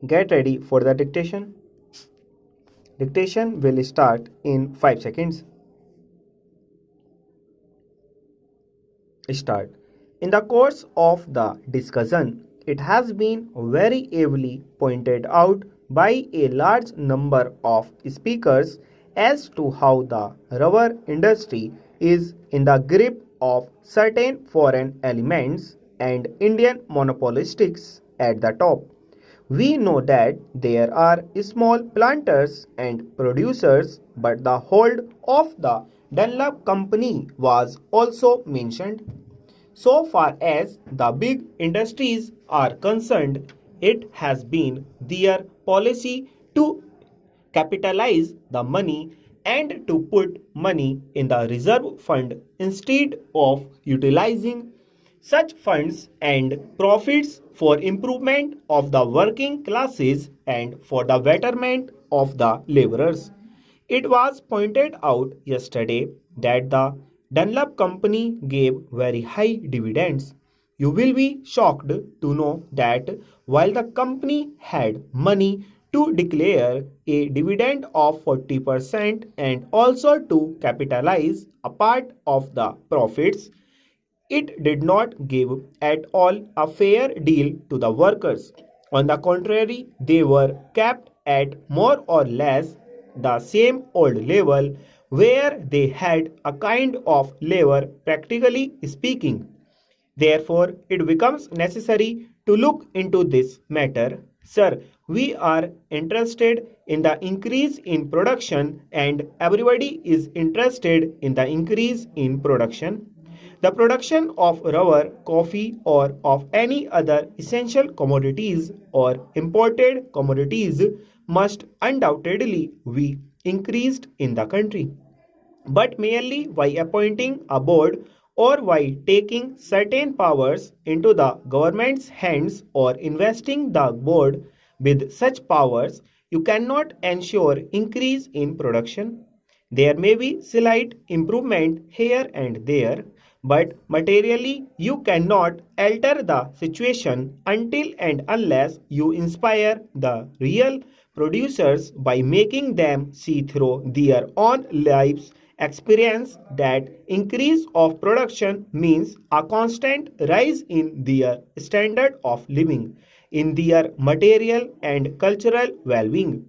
Get ready for the dictation. Dictation will start in 5 seconds. Start. In the course of the discussion, it has been very ably pointed out by a large number of speakers as to how the rubber industry is in the grip of certain foreign elements and Indian monopolists at the top. We know that there are small planters and producers, but the hold of the Dunlop company was also mentioned. So far as the big industries are concerned, it has been their policy to capitalize the money and to put money in the reserve fund instead of utilizing such funds and profits for improvement of the working classes and for the betterment of the laborers. It was pointed out yesterday that the Dunlop company gave very high dividends. You will be shocked to know that while the company had money to declare a dividend of 40% and also to capitalize a part of the profits, it did not give at all a fair deal to the workers. On the contrary, they were kept at more or less the same old level where they had a kind of labor, practically speaking. Therefore, it becomes necessary to look into this matter. Sir, we are interested in the increase in production and everybody is interested in the increase in production. The production of rubber, coffee, or of any other essential commodities or imported commodities must undoubtedly be increased in the country, but merely by appointing a board or by taking certain powers into the government's hands or investing the board with such powers, you cannot ensure increase in production. There may be slight improvement here and there, but materially you cannot alter the situation until and unless you inspire the real producers by making them see through their own lives experience that increase of production means a constant rise in their standard of living, in their material and cultural well-being.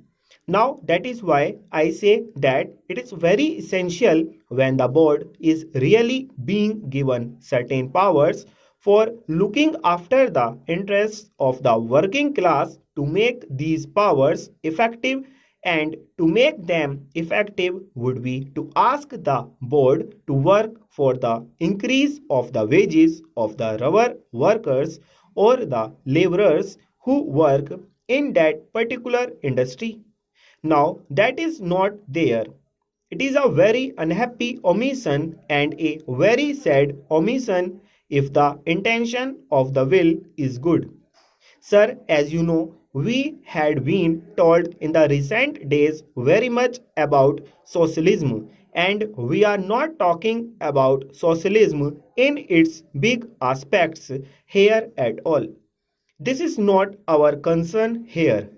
Now, that is why I say that it is very essential when the board is really being given certain powers for looking after the interests of the working class to make these powers effective, and to make them effective would be to ask the board to work for the increase of the wages of the rubber workers or the laborers who work in that particular industry. Now, that is not there. It is a very unhappy omission and a very sad omission if the intention of the will is good. Sir, as you know, we had been told in the recent days very much about socialism, and we are not talking about socialism in its big aspects here at all. This is not our concern here.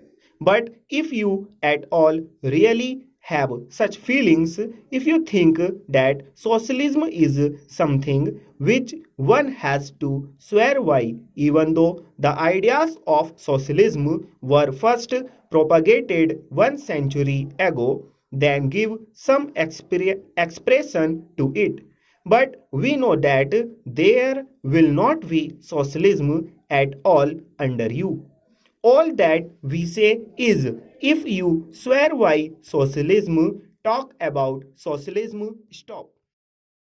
But if you at all really have such feelings, if you think that socialism is something which one has to swear by, even though the ideas of socialism were first propagated 1 century ago, then give some expression to it. But we know that there will not be socialism at all under you. All that we say is if you swear by socialism, talk about socialism, stop.